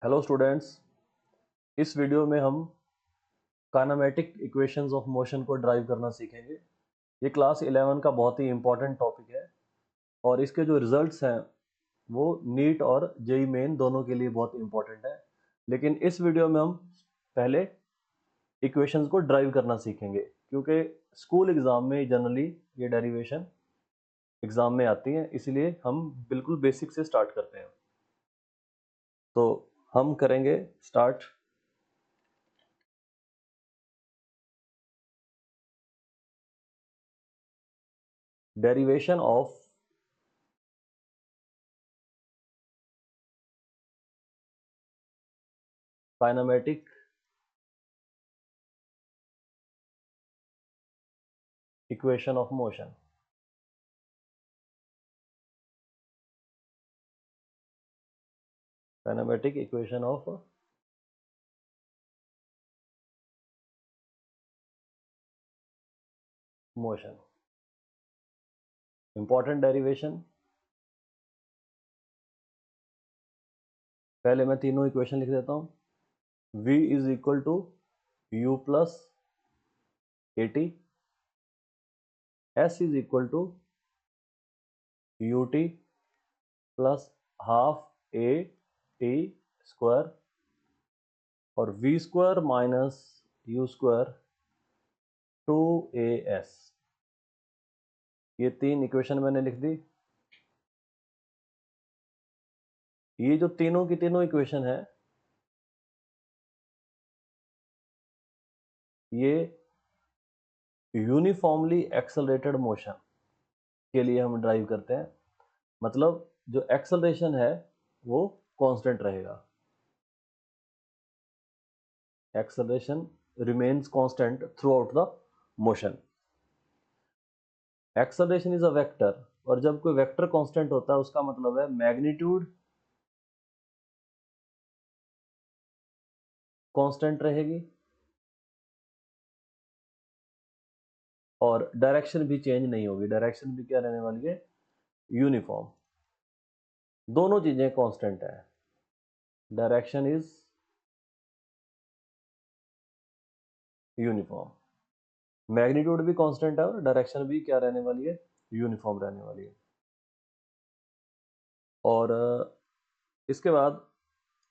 Hello students. इस video में हम काइनेमेटिक इक्वेशंस ऑफ मोशन को ड्राइव करना सीखेंगे। ये क्लास 11 का बहुत ही इम्पोर्टेंट टॉपिक है और इसके जो रिजल्ट्स हैं वो नीट और जेई मेन दोनों के लिए बहुत इंपॉर्टेंट है। लेकिन इस वीडियो में हम पहले इक्वेशंस को ड्राइव करना सीखेंगे, क्योंकि स्कूल एग्ज़ाम में जनरली ये डेरिवेशन एग्ज़ाम में आती हैं, इसलिए हम बिल्कुल बेसिक से स्टार्ट करते हैं। तो हम करेंगे start. Derivation of kinematic equation of motion. Kinematic equation of motion. Important derivation. पहले मैं तीनों इक्वेशन लिख देता हूं। v is equal to u plus A T, S is equal to U T plus half A T square और v square minus U square two A S. ये तीन equation मैंने लिख दी। ये जो तीनों की तीनों इक्वेशन है ये यूनिफॉर्मली एक्सेलरेटेड मोशन के लिए हम ड्राइव करते हैं। मतलब जो एक्सेलरेशन है वो कांस्टेंट रहेगा। Acceleration remains constant through out the motion. Acceleration is a vector, और जब कोई वेक्टर कांस्टेंट होता है उसका मतलब है मैग्नीट्यूड कांस्टेंट रहेगी और डायरेक्शन भी चेंज नहीं होगी। डायरेक्शन भी क्या रहने वाली है? यूनिफॉर्म। दोनों चीजें कांस्टेंट है। डायरेक्शन इज यूनिफॉर्म, मैग्नीट्यूड भी कांस्टेंट है और डायरेक्शन भी क्या रहने वाली है? यूनिफॉर्म रहने वाली है। और इसके बाद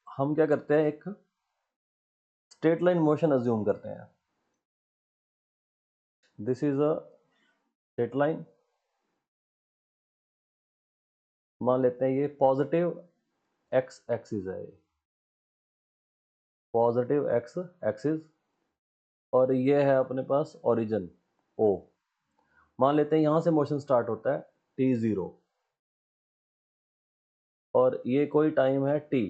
हम क्या करते हैं, एक स्ट्रेट लाइन मोशन अज्यूम करते हैं। This is a straight line. मान लेते हैं ये पॉजिटिव एक्स एक्सिस है, ये पॉजिटिव एक्स एक्सिस, और ये है अपने पास ओरिजिन ओ। मान लेते हैं यहां से मोशन स्टार्ट होता है टी जीरो और ये कोई टाइम है टी,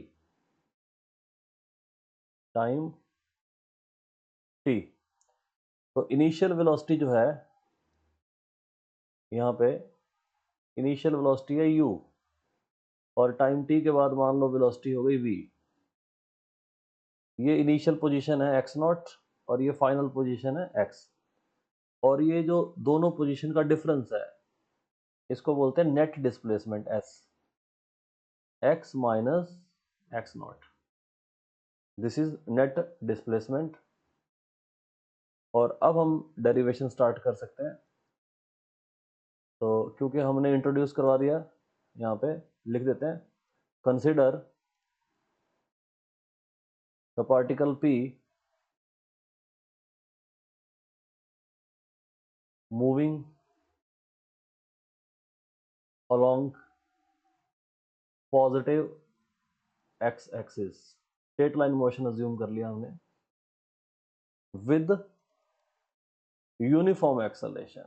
टाइम टी। तो इनिशियल वेलोसिटी जो है यहाँ पे, इनिशियल वेलोसिटी है u और टाइम टी के बाद मान लो वेलोसिटी हो गई v। ये इनिशियल पोजीशन है x नॉट और ये फाइनल पोजीशन है x, और ये जो दोनों पोजीशन का डिफरेंस है इसको बोलते हैं net displacement s, x minus x not. This is net displacement. और अब हम डेरिवेशन स्टार्ट कर सकते हैं। तो क्योंकि हमने इंट्रोड्यूस करवा दिया, यहाँ पे लिख देते हैं consider the particle p moving along positive x axis. Straight line motion assume कर लिया हमने with uniform acceleration,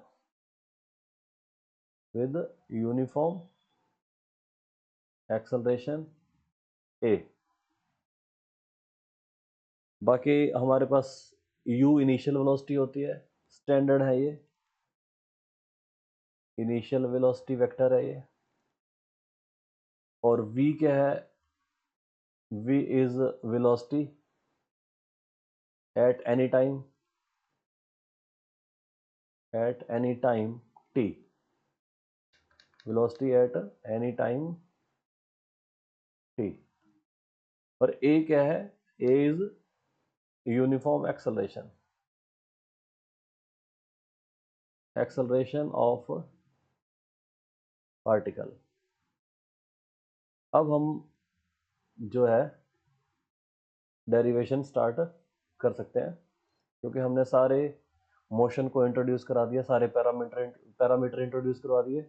with uniform acceleration a। बाकी हमारे पास u इनिशियल वेलोसिटी होती है, स्टैंडर्ड है ये, इनिशियल वेलोसिटी वेक्टर है ये। और v क्या है? v is velocity at any time, at any time t, velocity at any time t। और ए क्या है, a is uniform acceleration of particle. अब हम जो है डेरिवेशन स्टार्ट कर सकते हैं, क्योंकि हमने सारे मोशन को इंट्रोड्यूस करा दिया, सारे पैरामीटर इंट्रोड्यूस करवा दिए।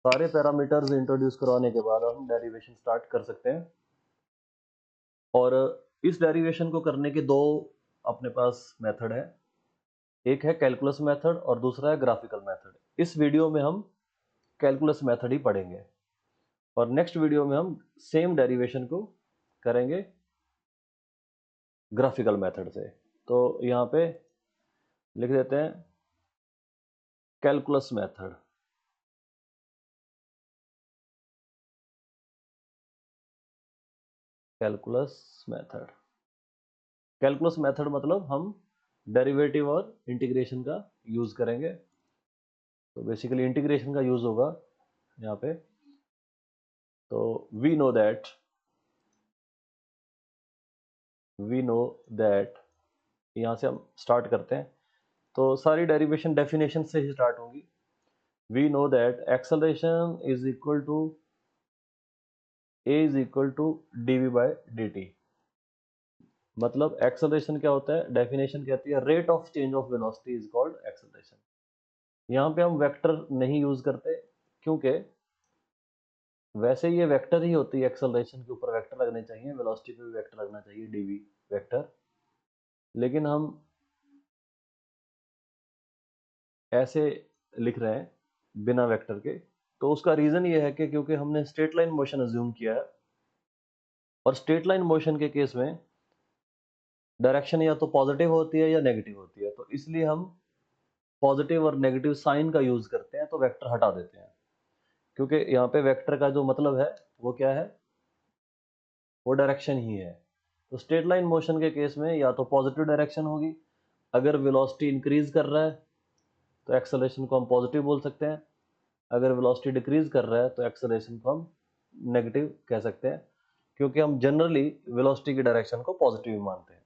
सारे पैरामीटर्स इंट्रोड्यूस करवाने के बाद हम डेरिवेशन स्टार्ट कर सकते हैं। और इस डेरिवेशन को करने के दो अपने पास मेथड है, एक है कैलकुलस मेथड और दूसरा है ग्राफिकल मेथड। इस वीडियो में हम कैलकुलस मेथड ही पढ़ेंगे और नेक्स्ट वीडियो में हम सेम डेरिवेशन को करेंगे ग्राफिकल मेथड से। तो यहाँ पे लिख देते हैं calculus method. Calculus method, calculus method मतलब हम डेरिवेटिव और इंटीग्रेशन का यूज करेंगे। तो बेसिकली इंटीग्रेशन का यूज होगा यहाँ पे। तो वी नो दैट यहाँ से हम स्टार्ट करते हैं। तो सारी डेरिवेशन डेफिनेशन से ही स्टार्ट होंगी। We know that acceleration is equal to A is equal to dv by dt। मतलब एक्सेलरेशन क्या होता है, डेफिनेशन कहती है rate of change of velocity is called acceleration. यहाँ पे हम वेक्टर नहीं यूज करते, क्योंकि वैसे ये वेक्टर ही होती है, एक्सेलरेशन के ऊपर वेक्टर लगने चाहिए, वेलोसिटी पे भी वेक्टर लगना चाहिए, dv वेक्टर। लेकिन हम ऐसे लिख रहे हैं बिना वेक्टर के। तो उसका रीजन ये है कि क्योंकि हमने स्ट्रेट लाइन मोशन अज्यूम किया है, और स्ट्रेट लाइन मोशन के केस में डायरेक्शन या तो पॉजिटिव होती है या नेगेटिव होती है। तो इसलिए हम पॉजिटिव और नेगेटिव साइन का यूज करते हैं, तो वेक्टर हटा देते हैं, क्योंकि यहाँ पे वेक्टर का जो मतलब है वो क्या है, वो डायरेक्शन ही है। तो स्ट्रेट लाइन मोशन के केस में या तो पॉजिटिव डायरेक्शन होगी, अगर वेलोसिटी इंक्रीज कर रहा है तो एक्सेलरेशन को हम पॉजिटिव बोल सकते हैं, अगर वेलोसिटी डिक्रीज कर रहा है तो एक्सेलरेशन को हम नेगेटिव कह सकते हैं, क्योंकि हम जनरली वेलोसिटी की डायरेक्शन को पॉजिटिव मानते हैं।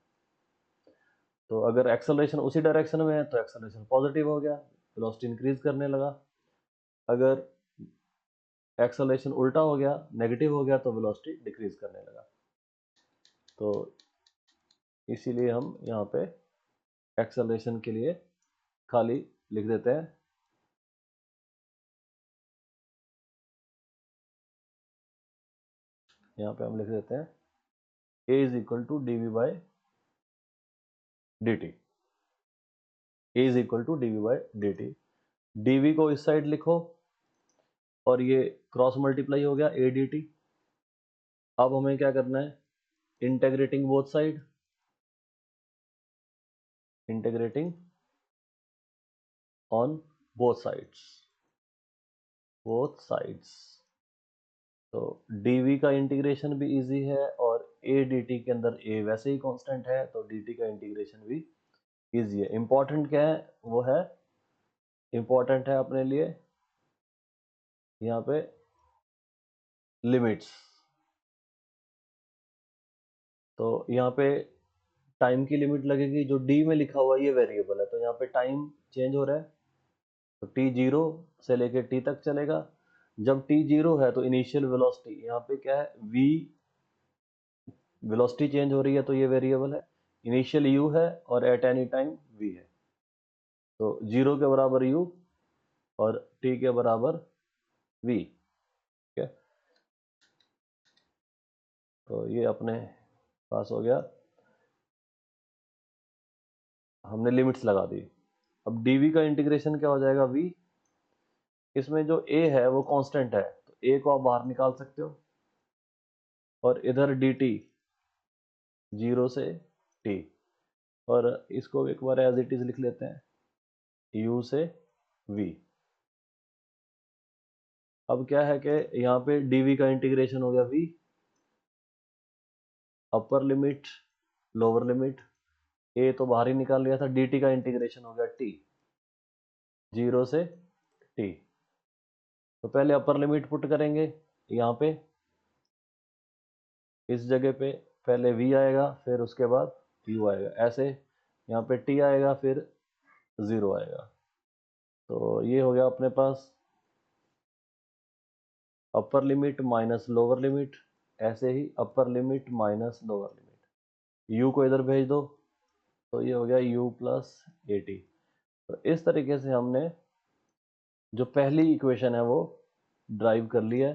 तो अगर एक्सेलरेशन उसी डायरेक्शन में है तो एक्सेलरेशन पॉजिटिव हो गया, वेलोसिटी इंक्रीज करने लगा। अगर एक्सेलरेशन उल्टा हो गया, नेगेटिव हो गया, तो वेलोसिटी डिक्रीज करने लगा। तो इसीलिए हम यहाँ पे एक्सेलरेशन के लिए खाली लिख देते हैं यहाँ पे हम लिख देते हैं a is equal to dv by dt। a is equal to dv by dt। dv को इस साइड लिखो और ये क्रॉस मल्टीप्लाई हो गया a dt। अब हमें क्या करना है, integrating both side, integrating on both sides. तो dv का इंटीग्रेशन भी इजी है और a dt के अंदर a वैसे ही कांस्टेंट है, तो dt का इंटीग्रेशन भी इजी है। इंपॉर्टेंट क्या है, वो है इंपॉर्टेंट है अपने लिए यहाँ पे लिमिट्स। तो यहाँ पे टाइम की लिमिट लगेगी, जो डी में लिखा हुआ ये वेरिएबल है, तो यहाँ पे टाइम चेंज हो रहा है, तो टी जीरो से लेके टी तक चलेगा। जब टी जीरो है तो इनिशियल वेलोसिटी यहाँ पे क्या है, वी वेलोसिटी चेंज हो रही है, तो ये वेरिएबल है, इनिशियल यू है और एट एनी टाइम वी है। तो जीरो के बराबर यू और टी के बराबर वी। ठीक है, तो ये अपने पास हो गया, हमने लिमिट्स लगा दी। अब dv का इंटीग्रेशन क्या हो जाएगा, v। इसमें जो a है वो कांस्टेंट है, तो a को आप बाहर निकाल सकते हो, और इधर dt जीरो से t, और इसको एक बार एज इट इज लिख लेते हैं u से v। अब क्या है कि यहाँ पे dv का इंटीग्रेशन हो गया v, upper limit lower limit, a तो बाहर ही निकाल लिया था, dt का इंटीग्रेशन हो गया t जीरो से t। तो पहले अपर लिमिट पुट करेंगे यहाँ पे, इस जगह पे पहले v आएगा, फिर उसके बाद u आएगा, ऐसे यहाँ पे t आएगा, फिर 0 आएगा। तो ये हो गया अपने पास upper limit minus lower limit, ऐसे ही upper limit minus lower limit. u को इधर भेज दो तो ये हो गया u प्लस ए टी। तो इस तरीके से हमने जो पहली इक्वेशन है वो ड्राइव कर ली है।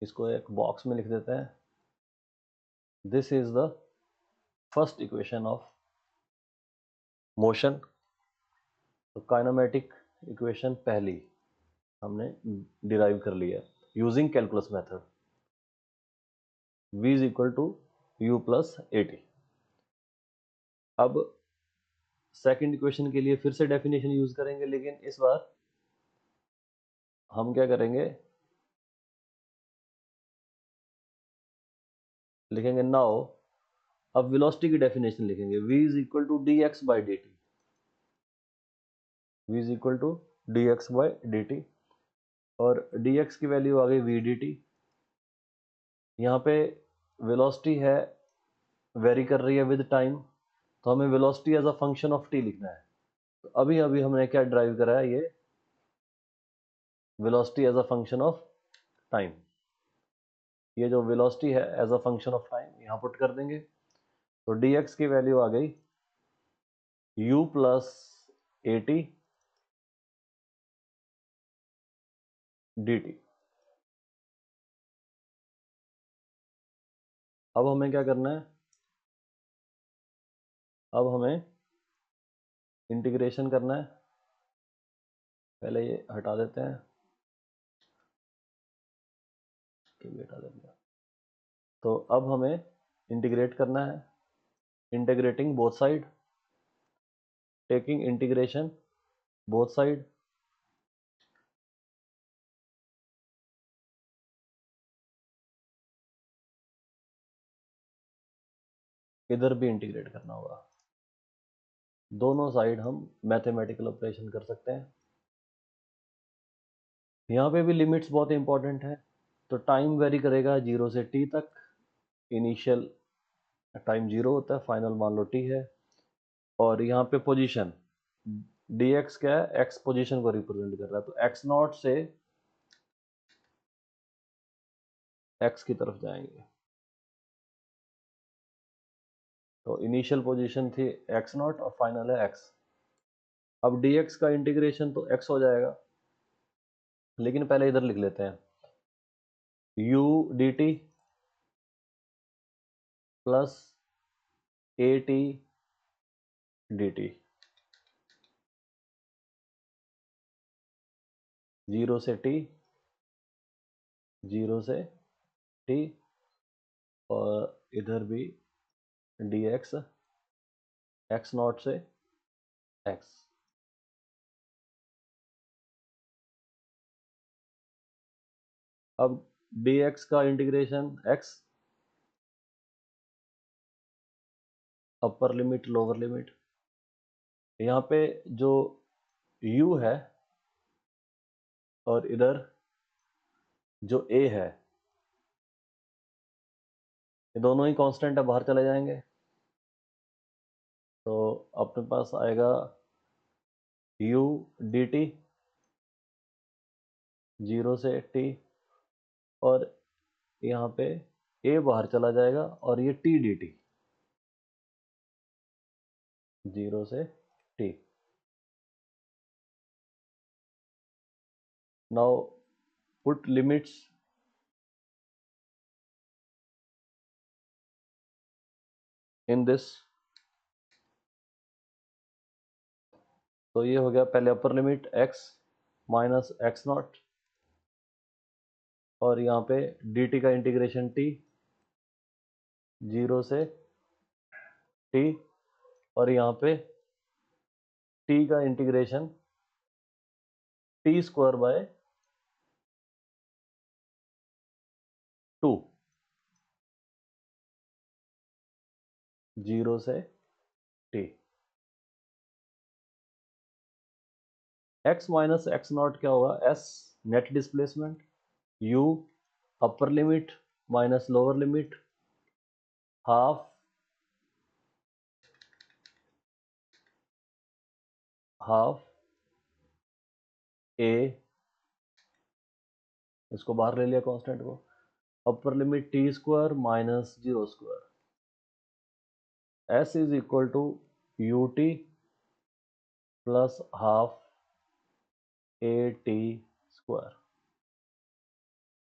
इसको एक बॉक्स में लिख देते हैं। This is the first equation of motion. तो काइनेमेटिक इक्वेशन पहली हमने डिराइव कर ली है using calculus method. v is equal to U plus A T. अब सेकंड इक्वेशन के लिए फिर से डेफिनेशन यूज करेंगे, लेकिन इस बार हम क्या करेंगे, लिखेंगे नाउ, अब वेलोसिटी की डेफिनेशन लिखेंगे, v is equal to D X by D T. v is equal to D X by D T, और dx की वैल्यू आ गई वी डी टी। यहाँ पे वेलोसिटी है, वेरी कर रही है विद टाइम, तो हमें velocity as a function of t लिखना है। तो अभी अभी हमने क्या ड्राइव करा है, ये velocity as a function of time. ये जो वेलोसिटी है as a function of time यहाँ पुट कर देंगे। तो dx की वैल्यू आ गई u plus A T D T. अब हमें क्या करना है, अब हमें इंटीग्रेशन करना है। पहले ये हटा देते हैं, ये हटा देते हैं। तो अब हमें इंटीग्रेट करना है, integrating both side, taking integration both side. इधर भी इंटीग्रेट करना होगा, दोनों साइड हम मैथमेटिकल ऑपरेशन कर सकते हैं। यहाँ पे भी लिमिट्स बहुत इंपॉर्टेंट है। तो टाइम वेरी करेगा 0 से t तक। इनिशियल टाइम 0 होता है, फाइनल मान लो t है। और यहाँ पे पोजीशन dx क्या है, x पोजीशन को रिप्रेजेंट कर रहा है। तो x नॉट से x की तरफ जाएंगे। तो इनिशियल पोजीशन थी x नॉट और फाइनल है x। अब dx का इंटीग्रेशन तो x हो जाएगा, लेकिन पहले इधर लिख लेते हैं u dt plus A T D T. 0 से t, 0 से t, और इधर भी dx x नॉट से x। अब dx का integration x, upper limit lower limit. यहाँ पे जो u है और इधर जो a है, ये दोनों ही कांस्टेंट है, बाहर चले जाएंगे। तो अपने पास आएगा u dt 0 से t, और यहाँ पे a बाहर चला जाएगा, और ये t dt 0 से t। Now put limits in this. तो ये हो गया पहले upper limit x minus x not, और यहाँ पे dt का इंटीग्रेशन t 0 से t, और यहाँ पे t का इंटीग्रेशन t स्क्वायर बाय 2, 0 से t। x minus x naught क्या होगा, s net displacement, u upper limit minus lower limit half a, इसको बाहर ले लिया कांस्टेंट को, upper limit t square minus 0 square, s is equal to U T plus half A T square.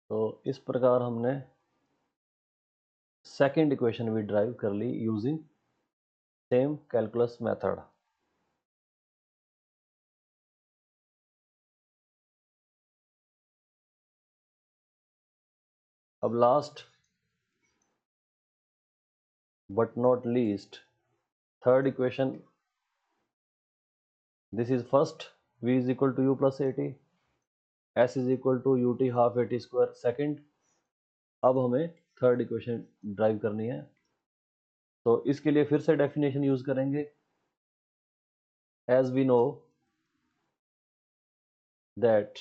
तो इस प्रकार हमने सेकेंड इक्वेशन भी ड्राइव कर ली यूजिंग सेम कैलकुलस मेथड। अब last but not least third equation, this is first v is equal to U plus A T, S is equal to you T half A T square second. अब हमें third equation drive करनी है, तो इसके लिए फिर से definition use करेंगे। As we know that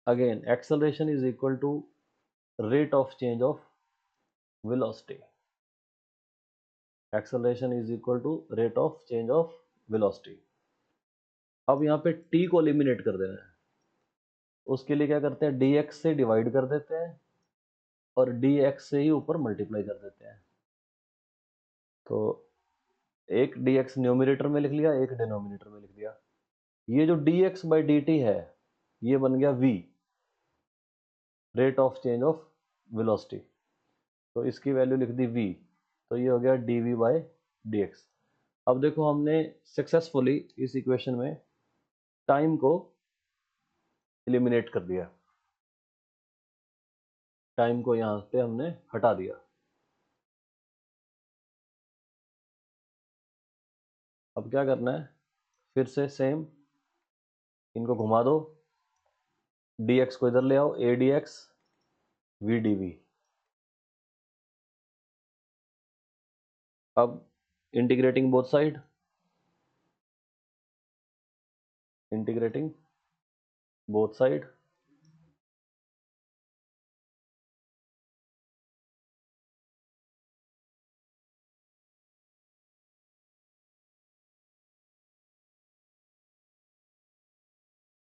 again acceleration is equal to rate of change of velocity, acceleration is equal to rate of change of velocity। अब यहाँ पे t को एलिमिनेट कर देना है, उसके लिए क्या करते हैं, dx से डिवाइड कर देते हैं और dx से ही ऊपर मल्टीप्लाई कर देते हैं। तो एक dx न्यूमरेटर में लिख लिया, एक डिनोमिनेटर में लिख दिया। ये जो dx बाई dt है ये बन गया v, rate of change of velocity, तो इसकी वैल्यू लिख दी v, तो ये हो गया dv बाई dx। अब देखो हमने सक्सेसफुली इस इक्वेशन में टाइम को एलिमिनेट कर दिया, टाइम को यहां पे हमने हटा दिया। अब क्या करना है, फिर से सेम इनको घुमा दो, dx को इधर ले आओ, a dx v dv। अब integrating both side, integrating both side,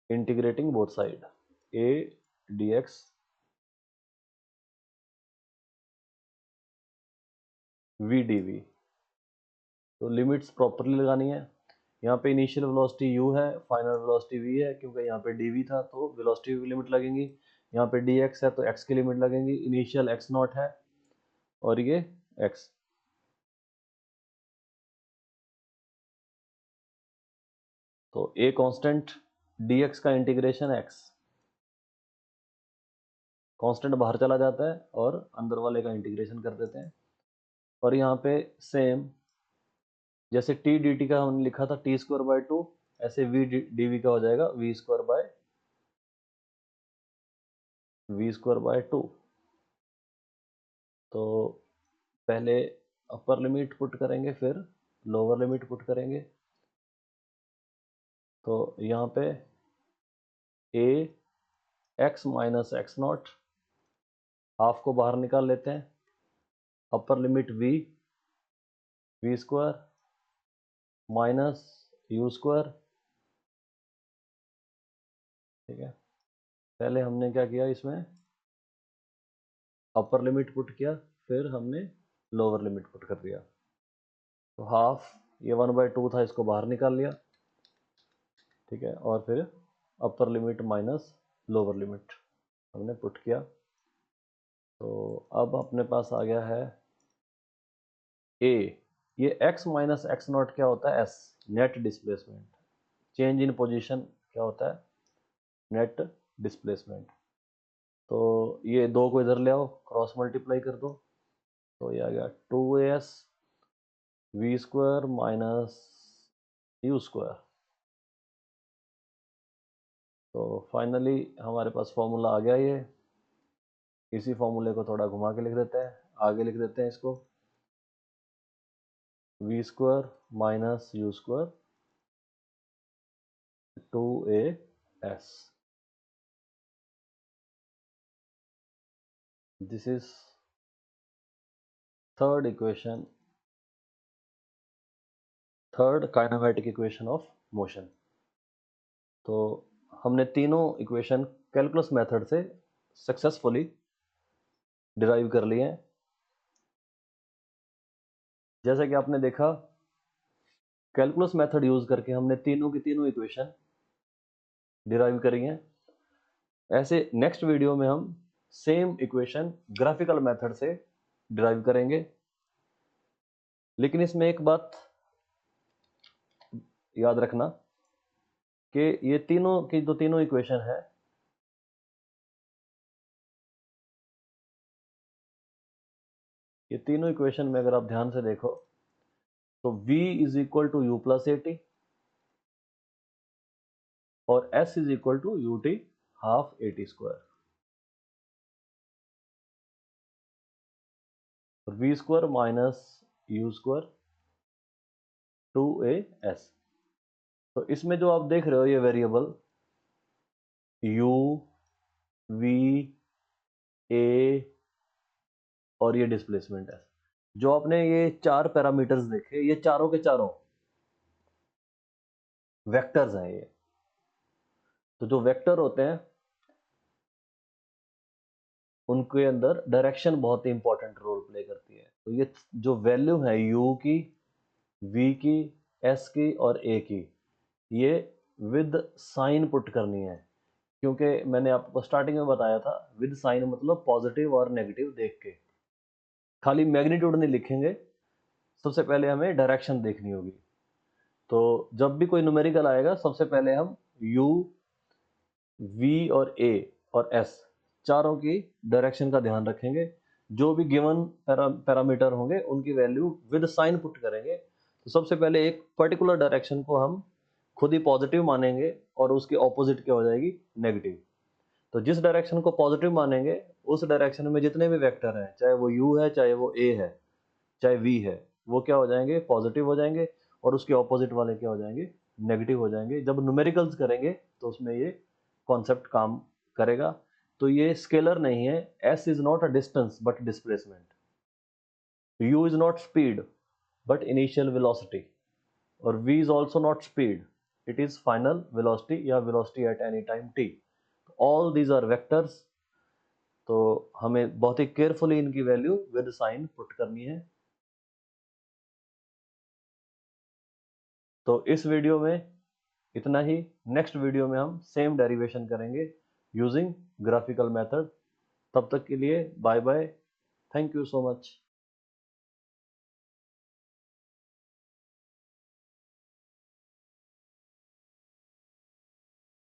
integrating both side, a dx v dv। तो लिमिट्स प्रॉपरली लगानी है। यहाँ पे इनिशियल वेलोसिटी u है, फाइनल वेलोसिटी v है, क्योंकि यहाँ पे dv था तो वेलोसिटी की लिमिट लगेंगी। यहाँ पे dx है तो x की लिमिट लगेंगी, इनिशियल x नॉट है और ये x। तो a कांस्टेंट, dx का इंटीग्रेशन x, कांस्टेंट बाहर चला जाता है और अंदर वाले का इंटीग्रेशन कर देते हैं। और यहाँ पे सेम जैसे t dt का हमने लिखा था टी स्क्वायर बाय 2, ऐसे v dv का हो जाएगा v स्क्वायर बाय 2। तो पहले अपर लिमिट पुट करेंगे, फिर लोअर लिमिट पुट करेंगे। तो यहाँ पे a x minus x not, half को बाहर निकाल लेते हैं, upper limit v square minus U square. ठीक है, पहले हमने क्या किया, इसमें अपर लिमिट पुट किया, फिर हमने लोअर लिमिट पुट कर दिया। तो हाफ, ये 1/2 था, इसको बाहर निकाल लिया। ठीक है, और फिर अपर लिमिट माइनस लोअर लिमिट हमने पुट किया। तो अब अपने पास आ गया है a, ये x माइनस एक्स नॉट क्या होता है, s, net displacement. Change in position क्या होता है, नेट डिस्प्लेसमेंट। तो ये दो को इधर ले आओ, क्रॉस मल्टीप्लाई कर दो, तो ये आ गया 2as v square minus U square. तो फाइनली हमारे पास फॉर्मूला आ गया ये। इसी फॉर्मूले को थोड़ा घुमा के लिख देते हैं, आगे लिख देते हैं इसको, v square minus U square 2as। This is third equation, third kinematic equation of motion. तो हमने तीनों इक्वेशन कैलकुलस मेथड से सक्सेसफुली डिराइव कर लिए हैं। जैसे कि आपने देखा, कैलकुलस मेथड यूज करके हमने तीनों की तीनों इक्वेशन डिराइव करी हैं। ऐसे नेक्स्ट वीडियो में हम सेम इक्वेशन ग्राफिकल मेथड से डिराइव करेंगे। लेकिन इसमें एक बात याद रखना कि ये तीनों की जो तीनों इक्वेशन है, ये तीनों इक्वेशन में अगर आप ध्यान से देखो तो v is equal to U plus A T और s is equal to you T half A T square. V square minus U square two A S. तो इसमें जो आप देख रहे हो ये वेरिएबल u, v, a और ये डिस्प्लेसमेंट है। जो आपने ये चार पैरामीटर्स देखे, ये चारों के चारों वेक्टर्स हैं ये। तो जो वेक्टर होते हैं उनके अंदर डायरेक्शन बहुत ही इंपॉर्टेंट रोल प्ले करती है। तो ये जो वैल्यू है u की, v की, s की और a की, ये विद साइन पुट करनी है। क्योंकि मैंने आपको स्टार्टिंग में बताया था, विद साइन मतलब पॉजिटिव और नेगेटिव देख के, खाली मैग्नीट्यूड नहीं लिखेंगे, सबसे पहले हमें डायरेक्शन देखनी होगी। तो जब भी कोई न्यूमेरिकल आएगा, सबसे पहले हम u, v और a और s चारों की डायरेक्शन का ध्यान रखेंगे। जो भी गिवन पैरामीटर होंगे उनकी वैल्यू विद साइन पुट करेंगे। तो सबसे पहले एक पर्टिकुलर डायरेक्शन को हम खुद ही पॉजिटिव मानेंगे और उसकी ऑपोजिट क्या हो जाएगी, नेगेटिव। तो जिस डायरेक्शन को पॉजिटिव मानेंगे उस डायरेक्शन में जितने भी वेक्टर हैं, चाहे वो u है, चाहे वो a है, चाहे v है, वो क्या हो जाएंगे, पॉजिटिव हो जाएंगे। और उसके ऑपोजिट वाले क्या हो जाएंगे, नेगेटिव हो जाएंगे। जब न्यूमेरिकल्स करेंगे तो उसमें ये कॉन्सेप्ट काम करेगा। तो ये स्केलर नहीं है। s is not a distance but displacement, u is not speed but initial velocity, और v is also not speed, it is final velocity या velocity at any time t। All these are vectors. तो हमें बहुत ही carefully इनकी value with sign put करनी है। तो इस वीडियो में इतना ही। नेक्स्ट वीडियो में हम सेम डेरिवेशन करेंगे यूजिंग ग्राफिकल मेथड। तब तक के लिए bye bye, thank you so much.